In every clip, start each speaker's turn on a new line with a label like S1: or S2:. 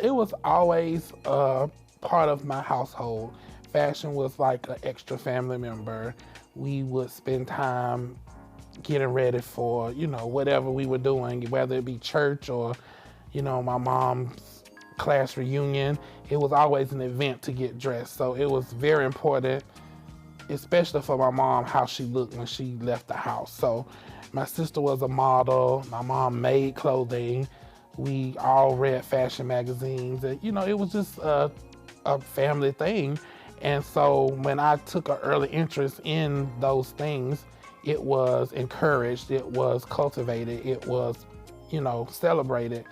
S1: It was always part of my household. Fashion was like an extra family member. We would spend time getting ready for, whatever we were doing, whether it be church or, my mom's class reunion. It was always an event to get dressed. So it was very important, especially for my mom, how she looked when she left the house. So my sister was a model. My mom made clothing. We all read fashion magazines. And, it was just a family thing. And so when I took an early interest in those things, it was encouraged, it was cultivated, it was, celebrated.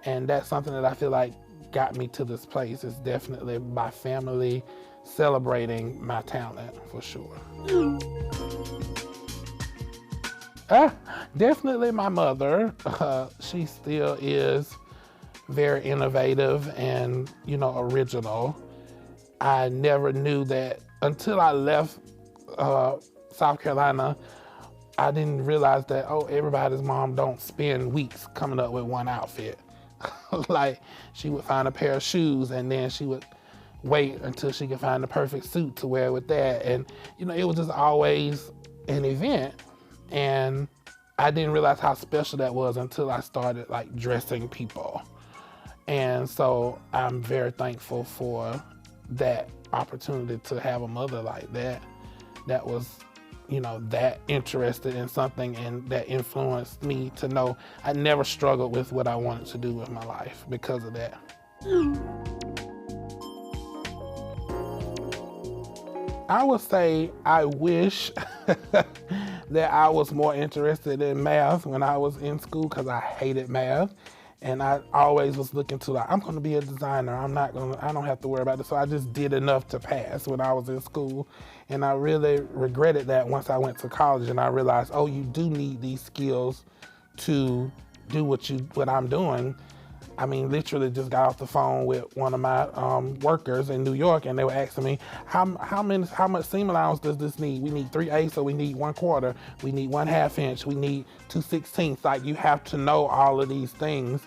S1: And that's something that I feel like got me to this place. It's definitely my family celebrating my talent, for sure. Definitely my mother. She still is very innovative and, original. I never knew that until I left South Carolina. I didn't realize that, everybody's mom don't spend weeks coming up with one outfit. Like, she would find a pair of shoes and then she would wait until she could find the perfect suit to wear with that. And, it was just always an event. And I didn't realize how special that was until I started like dressing people. And so I'm very thankful for that opportunity to have a mother like that was, that interested in something and that influenced me to know I never struggled with what I wanted to do with my life because of that. I would say I wish that I was more interested in math when I was in school because I hated math. And I always was looking to I'm going to be a designer. I don't have to worry about this. So I just did enough to pass when I was in school. And I really regretted that once I went to college and I realized, you do need these skills to do what I'm doing. I mean, literally just got off the phone with one of my workers in New York, and they were asking me, how much seam allowance does this need? We need 3/8, so we need 1/4. We need 1/2 inch. We need 2/16. Like, you have to know all of these things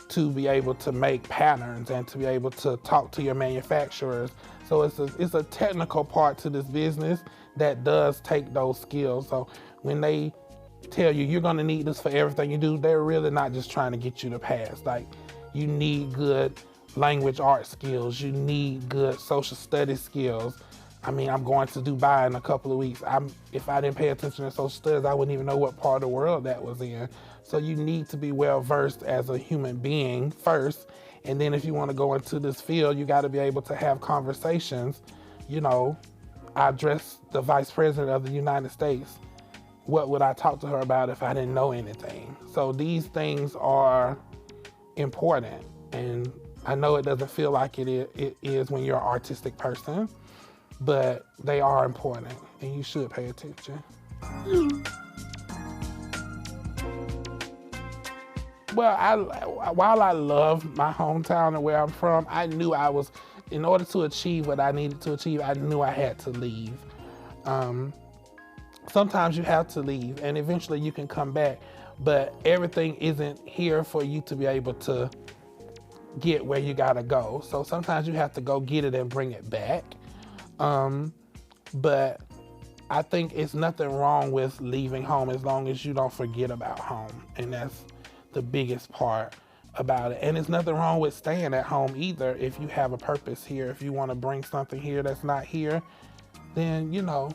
S1: to be able to make patterns and to be able to talk to your manufacturers. So it's a technical part to this business that does take those skills. So when they tell you you're going to need this for everything you do, they're really not just trying to get you to pass. Like, you need good language art skills. You need good social studies skills. I mean, I'm going to Dubai in a couple of weeks. If I didn't pay attention to social studies, I wouldn't even know what part of the world that was in. So you need to be well versed as a human being first. And then if you want to go into this field, you got to be able to have conversations. I addressed the Vice President of the United States. What would I talk to her about if I didn't know anything? So these things are important. And I know it doesn't feel like it is when you're an artistic person, but they are important and you should pay attention. Well, while I love my hometown and where I'm from, I knew in order to achieve what I needed to achieve, I knew I had to leave. Sometimes you have to leave and eventually you can come back, but everything isn't here for you to be able to get where you gotta go. So sometimes you have to go get it and bring it back. But I think it's nothing wrong with leaving home as long as you don't forget about home. And that's the biggest part about it. And there's nothing wrong with staying at home either. If you have a purpose here, if you want to bring something here that's not here, then,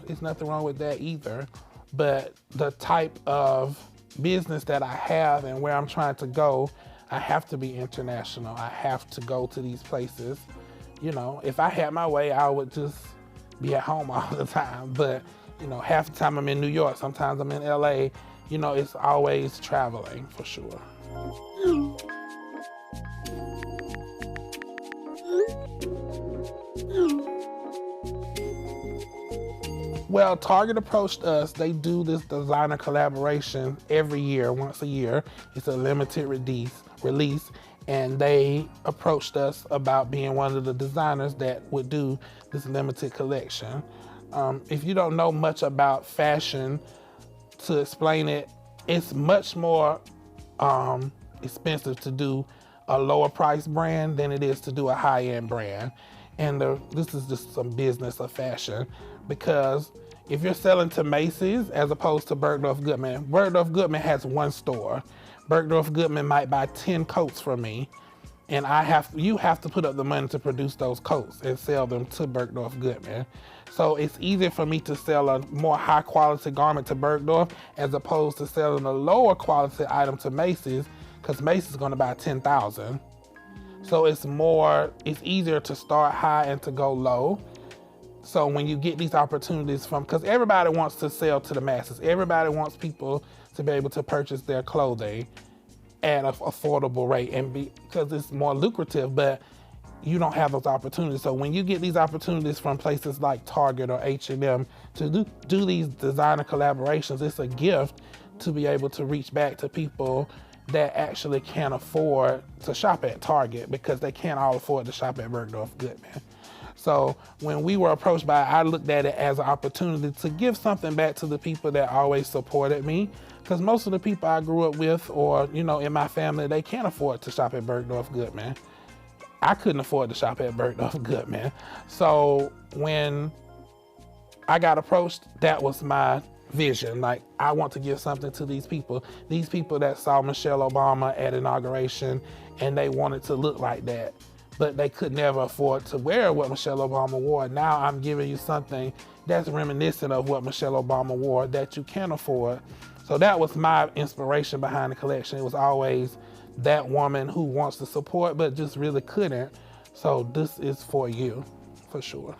S1: it's nothing wrong with that either. But the type of business that I have and where I'm trying to go, I have to be international. I have to go to these places. If I had my way, I would just be at home all the time. But, half the time I'm in New York, sometimes I'm in LA. It's always traveling for sure. Well, Target approached us. They do this designer collaboration every year, once a year. It's a limited release, and they approached us about being one of the designers that would do this limited collection. If you don't know much about fashion, to explain it, it's much more expensive to do a lower price brand than it is to do a high-end brand. And this is just some business of fashion, because if you're selling to Macy's as opposed to Bergdorf Goodman, Bergdorf Goodman has one store. Bergdorf Goodman might buy 10 coats from me, and you have to put up the money to produce those coats and sell them to Bergdorf Goodman. So it's easier for me to sell a more high quality garment to Bergdorf as opposed to selling a lower quality item to Macy's, because Macy's is gonna buy 10,000. So it's easier to start high and to go low. So when you get these opportunities because everybody wants to sell to the masses. Everybody wants people to be able to purchase their clothing at an affordable rate, and because it's more lucrative, but you don't have those opportunities. So when you get these opportunities from places like Target or H&M to do these designer collaborations, it's a gift to be able to reach back to people that actually can't afford to shop at Target, because they can't all afford to shop at Bergdorf Goodman. So when we were approached by it, I looked at it as an opportunity to give something back to the people that always supported me, because most of the people I grew up with, or in my family, they can't afford to shop at Bergdorf Goodman. I couldn't afford to shop at Bergdorf Goodman. So when I got approached, that was my vision. Like, I want to give something to these people that saw Michelle Obama at inauguration and they wanted to look like that, but they could never afford to wear what Michelle Obama wore. Now I'm giving you something that's reminiscent of what Michelle Obama wore that you can afford. So that was my inspiration behind the collection. It was always that woman who wants to support but just really couldn't. So this is for you, for sure.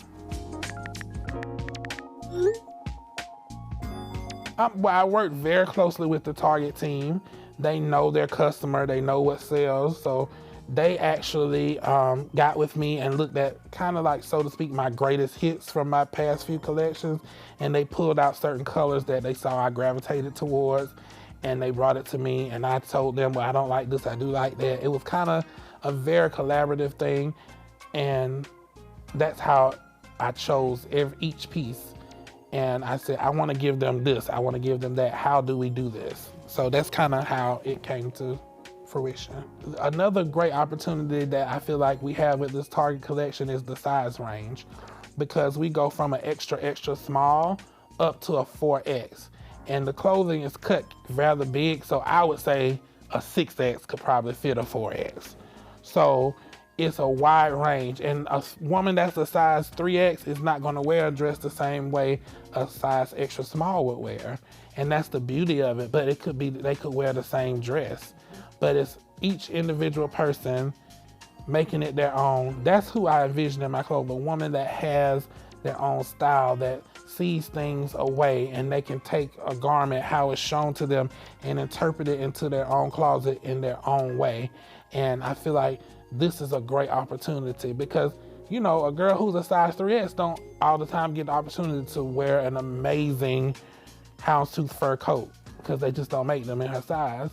S1: I work very closely with the Target team. They know their customer, they know what sells. So they actually got with me and looked at kind of like, so to speak, my greatest hits from my past few collections. And they pulled out certain colors that they saw I gravitated towards. And they brought it to me, and I told them, well, I don't like this, I do like that. It was kind of a very collaborative thing. And that's how I chose each piece. And I said, I want to give them this, I want to give them that. How do we do this? So that's kind of how it came to fruition. Another great opportunity that I feel like we have with this Target collection is the size range, because we go from an extra, extra small up to a 4X. And the clothing is cut rather big, so I would say a 6X could probably fit a 4X. So it's a wide range, and a woman that's a size 3X is not gonna wear a dress the same way a size extra small would wear. And that's the beauty of it, but it could be they could wear the same dress. But it's each individual person making it their own. That's who I envision in my clothes, a woman that has their own style, that sees things away, and they can take a garment, how it's shown to them, and interpret it into their own closet in their own way. And I feel like this is a great opportunity, because a girl who's a size 3X don't all the time get the opportunity to wear an amazing houndstooth fur coat, because they just don't make them in her size.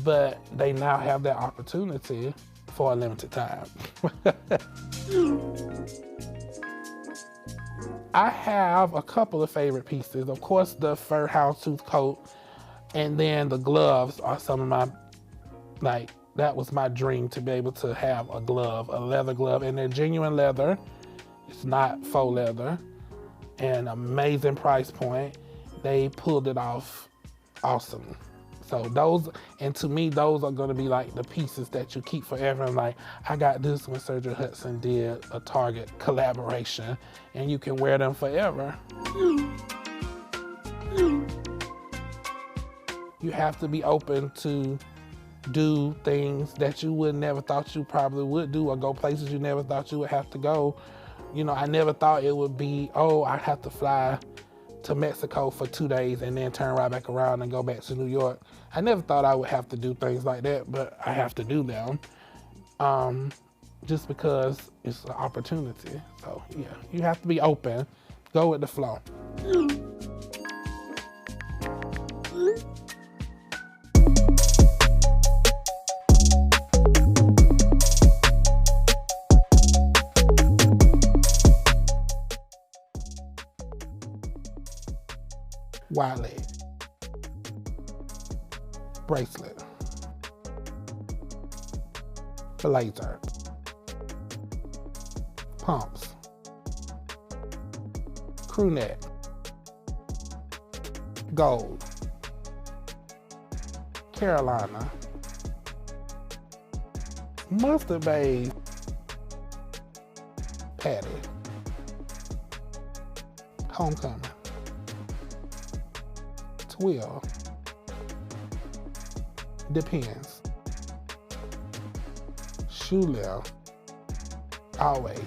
S1: But they now have that opportunity for a limited time. I have a couple of favorite pieces. Of course, the fur houndstooth coat, and then the gloves are some of my, that was my dream, to be able to have a glove, a leather glove, and they're genuine leather. It's not faux leather, and amazing price point. They pulled it off awesome. So to me, those are gonna be like the pieces that you keep forever. And I got this when Sergio Hudson did a Target collaboration, and you can wear them forever. You have to be open to do things that you would never thought you probably would do, or go places you never thought you would have to go. I never thought it would be, I have to fly to Mexico for 2 days and then turn right back around and go back to New York. I never thought I would have to do things like that, but I have to do them just because it's an opportunity. So yeah, you have to be open, go with the flow. Wide leg, bracelet, blazer, pumps, crew neck, gold, Carolina, mustard beige, patty, homecoming, twill, depends, shoe left, always.